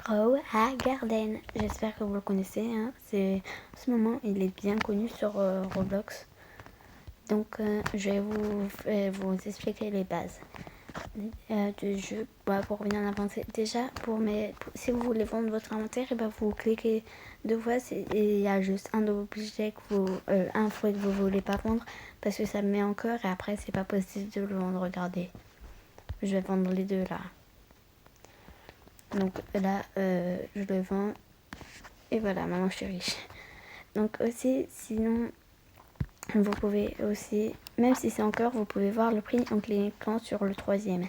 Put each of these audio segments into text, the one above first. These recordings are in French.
Grow a Garden. J'espère que vous le connaissez. Hein. En ce moment, il est bien connu sur Roblox. Donc, je vais vous expliquer les bases du jeu pour bien avancer. Déjà, si vous voulez vendre votre inventaire, vous cliquez 2 fois et il y a juste un objet un fruit que vous voulez pas vendre parce que ça me met en cœur et après c'est pas possible de le vendre. Regardez, je vais vendre les deux là. Donc là, je le vends et voilà, maintenant je suis riche. Donc aussi, sinon, vous pouvez aussi, même si c'est en cœur, vous pouvez voir le prix en cliquant sur le 3e.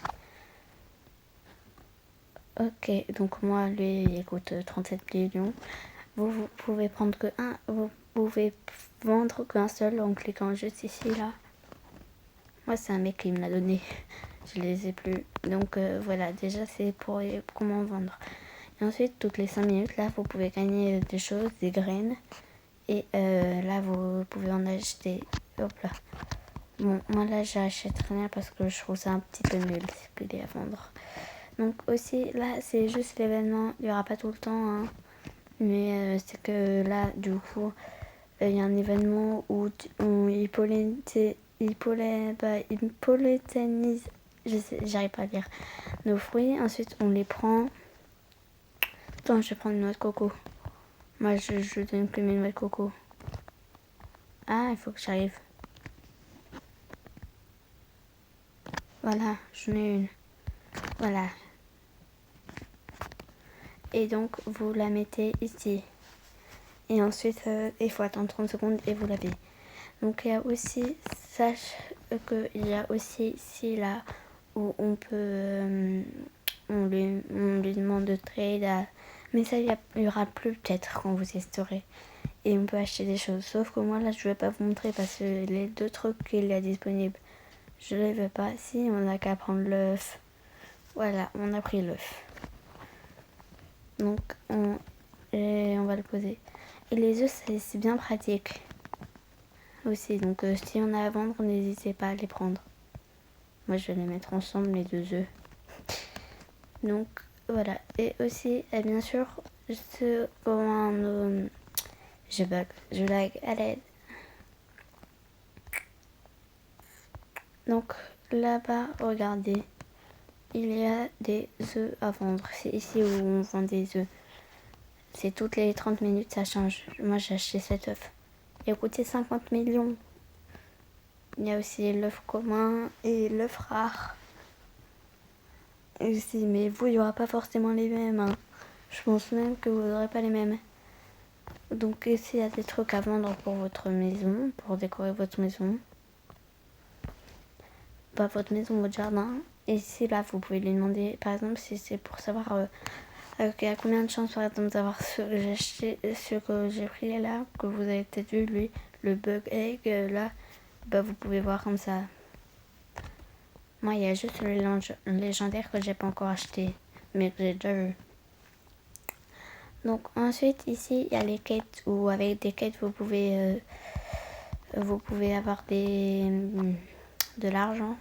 Ok, donc moi, lui, il coûte 37 millions. Vous pouvez prendre que un, vous pouvez vendre qu'un seul en cliquant juste ici, là. Moi, c'est un mec qui me l'a donné. Je les ai plus. Donc voilà, déjà, c'est pour comment vendre. Et ensuite, toutes les 5 minutes, là, vous pouvez gagner des choses, des graines. Et là, vous pouvez en acheter. Hop là. Bon, moi là, j'achète rien parce que je trouve ça un petit peu nul ce qu'il y a à vendre. Donc aussi, là, c'est juste l'événement. Il n'y aura pas tout le temps, hein. Mais c'est que là, du coup, il y a un événement où il polyténise, j'arrive pas à lire, nos fruits. Ensuite, on les prend. Attends, je vais prendre une noix de coco. Moi, je donne plus mes noix de coco. Ah, il faut que j'arrive. Voilà, j'en ai une. Voilà. Et donc, vous la mettez ici. Et ensuite, il faut attendre 30 secondes et vous lavez. Donc, il y a aussi, sache qu'il y a aussi ici, là, où on peut, on lui demande de trade. Mais ça, il y aura plus peut-être quand vous testerez. Et on peut acheter des choses. Sauf que moi, là, je vais pas vous montrer parce que les 2 trucs qu'il y a disponibles, je les veux pas. Si, on n'a qu'à prendre l'œuf. Voilà, on a pris l'œuf. Donc, on va le poser. Et les œufs, c'est bien pratique aussi. Donc, si on a à vendre, n'hésitez pas à les prendre. Moi, je vais les mettre ensemble, les 2 œufs. Donc, voilà. Et aussi, bien sûr, je bug, je lag à l'aide. Donc, là-bas, regardez. Il y a des œufs à vendre. C'est ici où on vend des œufs. C'est toutes les 30 minutes, ça change. Moi, j'ai acheté cet œuf. Il a coûté 50 millions. Il y a aussi l'œuf commun et l'œuf rare. Aussi, mais vous, il n'y aura pas forcément les mêmes. Hein. Je pense même que vous n'aurez pas les mêmes. Donc ici, il y a des trucs à vendre pour votre maison, pour décorer votre maison. Pas votre maison, votre jardin. Et ici, là, vous pouvez lui demander, par exemple, si c'est pour savoir il y a combien de chances, par exemple, d'avoir ce que j'ai pris là, que vous avez peut-être vu, lui, le bug egg, là, vous pouvez voir comme ça. Moi, il y a juste le légendaire que j'ai pas encore acheté, mais que j'ai déjà vu. Donc ensuite, ici, il y a les quêtes, où avec des quêtes, vous pouvez avoir de l'argent.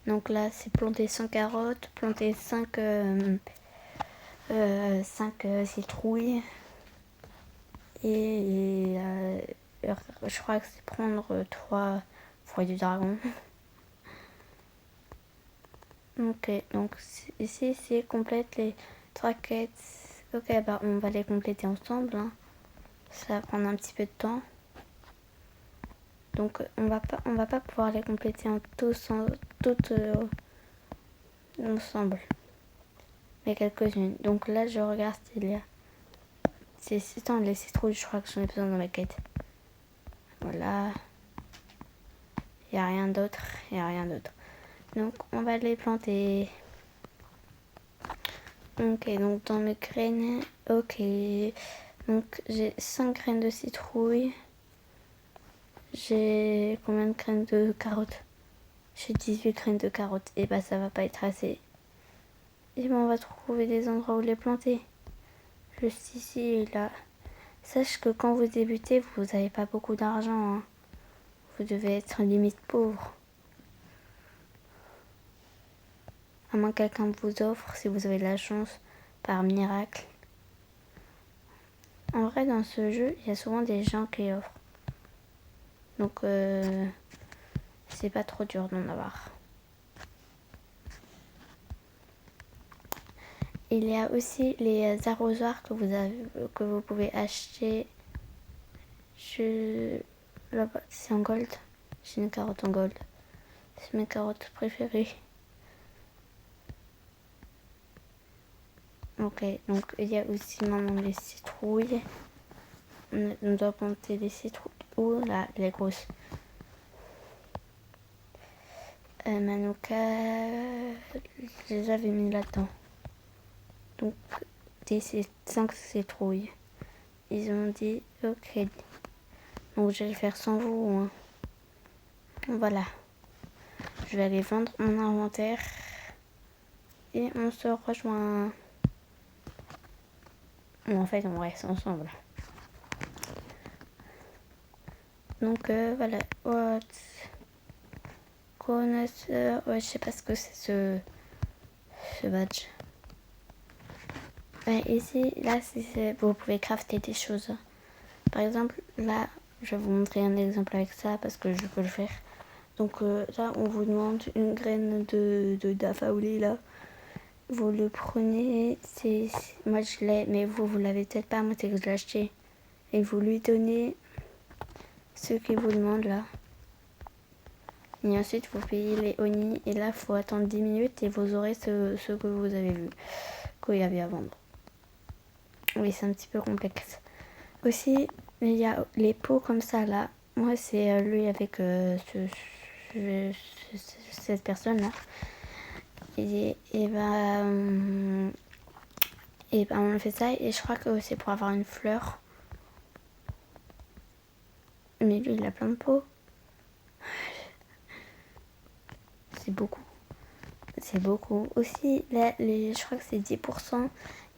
Donc là, c'est planter 100 carottes, planter 5 citrouilles. Et je crois que c'est prendre 3 fruits du dragon. Ok, donc ici, c'est complète les 3 quêtes. Ok, on va les compléter ensemble. Hein. Ça va prendre un petit peu de temps. Donc on va pas pouvoir les compléter toutes ensemble. Mais quelques-unes. Donc là je regarde s'il y a. Les citrouilles, je crois que j'en ai besoin dans ma quête. Voilà. Il n'y a rien d'autre. Donc on va les planter. Ok, donc dans mes graines. Ok. Donc j'ai 5 graines de citrouille. J'ai combien de graines de carottes? J'ai 18 graines de carottes. Et ça va pas être assez. Et on va trouver des endroits où les planter. Juste ici et là. Sache que quand vous débutez, vous n'avez pas beaucoup d'argent. Hein. Vous devez être limite pauvre. À moins que quelqu'un vous offre, si vous avez de la chance. par miracle. En vrai, dans ce jeu, il y a souvent des gens qui offrent. Donc, c'est pas trop dur d'en avoir. Il y a aussi les arrosoirs que vous pouvez acheter. Là-bas, c'est en gold. J'ai une carotte en gold. C'est mes carottes préférées. Ok, donc il y a aussi maintenant les citrouilles. On doit planter les citrouilles. Oh là, les grosses. Manuka, je les avais mis là-dedans. Donc, des 5 citrouilles. Ils ont dit ok. Donc, je vais le faire sans vous. Hein. Voilà. Je vais aller vendre mon inventaire. Et on se rejoint. Bon, en fait, on reste ensemble. Donc, voilà. What? Connaisseur. Ouais, je sais pas ce que c'est ce badge. Ici, là, vous pouvez crafter des choses. Par exemple, là, je vais vous montrer un exemple avec ça parce que je peux le faire. Donc là, on vous demande une graine de dafaouli là. Vous le prenez, moi je l'ai, mais vous l'avez peut-être pas, moi c'est que je l'ai acheté. Et vous lui donnez ce qu'il vous demande là. Et ensuite, vous payez les oni. Et là, il faut attendre 10 minutes et vous aurez ce que vous avez vu, qu'il y avait à vendre. Oui, c'est un petit peu complexe. Aussi, il y a les pots comme ça là. Moi, c'est lui avec cette personne là. Et ben, on fait ça et je crois que c'est pour avoir une fleur. Mais lui, il a plein de pots. C'est beaucoup. C'est beaucoup. Aussi, là, je crois que c'est 10%.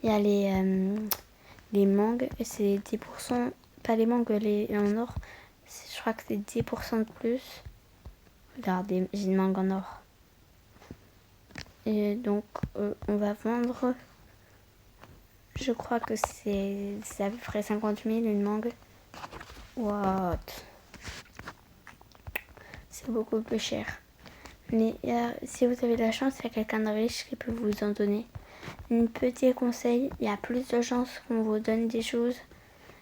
Il y a les mangues. Et c'est 10%. Pas les mangues, les en or. Je crois que c'est 10% de plus. Regardez, j'ai une mangue en or. Et donc, on va vendre. Je crois que c'est à peu près 50 000 une mangue. What? C'est beaucoup plus cher. Mais si vous avez de la chance, il y a quelqu'un de riche qui peut vous en donner. Un petit conseil, il y a plus de chances qu'on vous donne des choses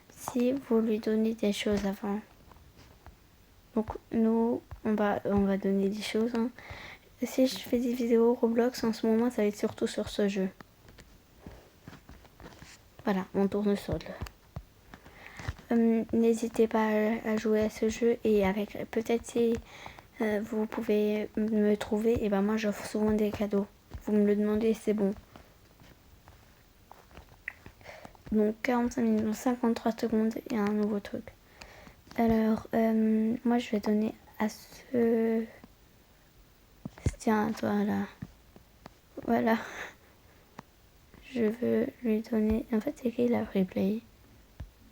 si vous lui donnez des choses avant. Donc nous, on va donner des choses. Hein. Si je fais des vidéos Roblox en ce moment, ça va être surtout sur ce jeu. Voilà, mon tournesol. N'hésitez pas à jouer à ce jeu et avec peut-être si vous pouvez me trouver, et ben moi j'offre souvent des cadeaux. Vous me le demandez, c'est bon. Donc 45 minutes, 53 secondes et un nouveau truc. Alors, moi je vais donner à ce... Tiens, à toi là. Voilà. Je veux lui donner... En fait, c'est qui la replay?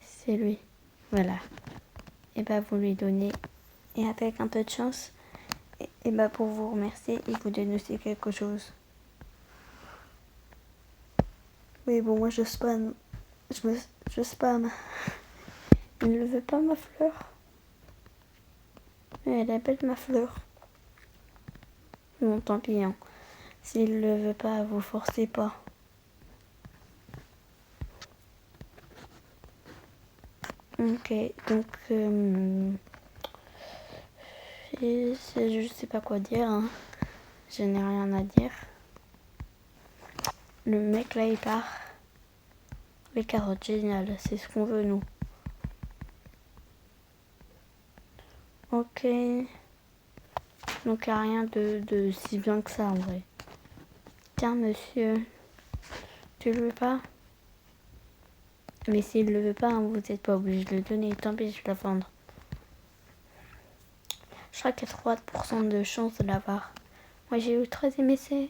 C'est lui. Voilà. Et bah vous lui donnez. Et avec un peu de chance, et bah pour vous remercier, il vous donne aussi quelque chose. Oui, bon, moi je spam. Je spam. Il ne veut pas ma fleur. Mais elle est belle ma fleur. Bon, tant pis. Hein. S'il ne le veut pas, vous forcez pas. Ok, donc je sais pas quoi dire. Hein. Je n'ai rien à dire. Le mec là il part. Les carottes, génial, c'est ce qu'on veut nous. Ok. Donc il n'y a rien de si bien que ça en vrai. Tiens monsieur, tu le veux pas? Mais s'il le veut pas, hein, vous n'êtes pas obligé de le donner. Tant pis, je vais la vendre. Je crois qu'il y a 3% de chance de l'avoir. Moi j'ai eu 13e essai.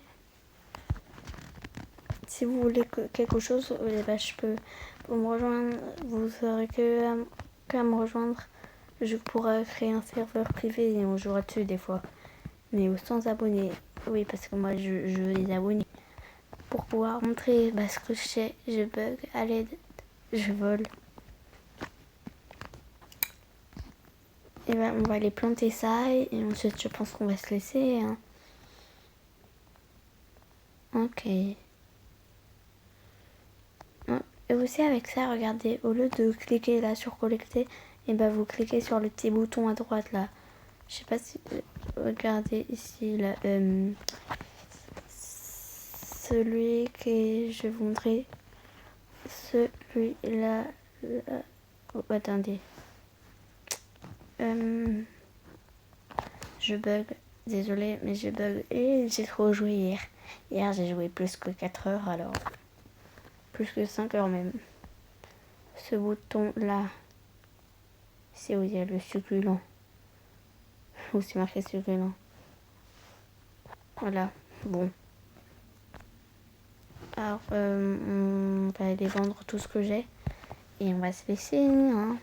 Si vous voulez quelque chose, je peux me rejoindre. Vous aurez qu'à me rejoindre. Je pourrais créer un serveur privé et on jouera dessus des fois. Mais sans abonnés. Oui, parce que moi je veux les abonnés. pour pouvoir montrer ce que je sais. Je bug, à l'aide, je vole. Et on va aller planter ça et ensuite je pense qu'on va se laisser. Hein. Ok. Et aussi avec ça, regardez, au lieu de cliquer là sur collecter, et vous cliquez sur le petit bouton à droite là. Je sais pas si... regardez ici là. Celui que je vais vous montrer. Celui-là. Oh, attendez. Je bug. Désolée, mais je bug. Et j'ai trop joué hier. Hier, j'ai joué plus que 4 heures, alors. Plus que 5 heures même. Ce bouton-là. C'est où il y a le succulent. Où c'est marqué succulent. Voilà. Bon. Alors, on va aller vendre tout ce que j'ai. Et on va se laisser, hein.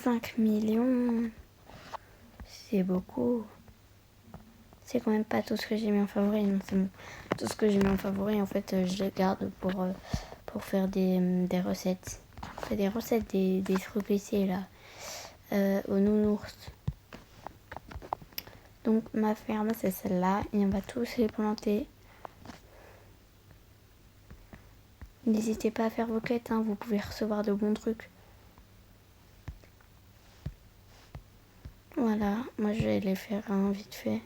5 millions. C'est beaucoup. C'est quand même pas tout ce que j'ai mis en favori. Non, c'est bon. Tout ce que j'ai mis en favori, en fait, je le garde pour faire des recettes. C'est des recettes, des trucs ici, là. Aux nounours. Donc, ma ferme, c'est celle-là. Et on va tous les planter. N'hésitez pas à faire vos quêtes, hein. Vous pouvez recevoir de bons trucs. Voilà, moi je vais les faire vite fait.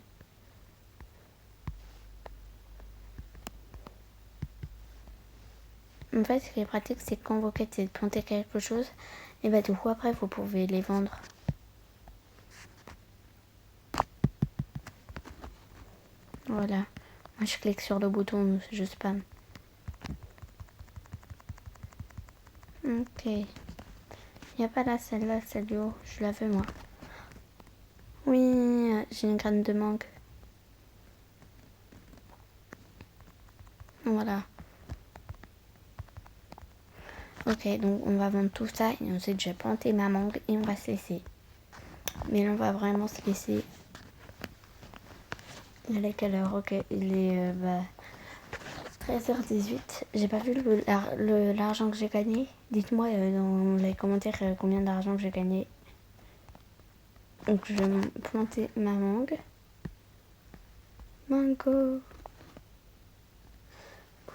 En fait, ce qui est pratique, c'est quand vos quêtes, c'est de planter quelque chose, et du coup, après, vous pouvez les vendre. Voilà. Moi, je clique sur le bouton, je spam. Ok. Il n'y a pas là, celle-là, celle du haut. Je la veux, moi. Oui, j'ai une graine de mangue. Voilà. Ok, donc on va vendre tout ça et ensuite je vais planter ma mangue et on va se laisser. Mais là, on va vraiment se laisser. Il est quelle heure? Ok, il est 13h18. J'ai pas vu l'argent que j'ai gagné. Dites-moi dans les commentaires combien d'argent que j'ai gagné. Donc je vais planter ma mangue. Mango.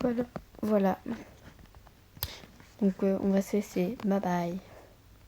Voilà. Voilà. Donc on va se laisser. Bye bye.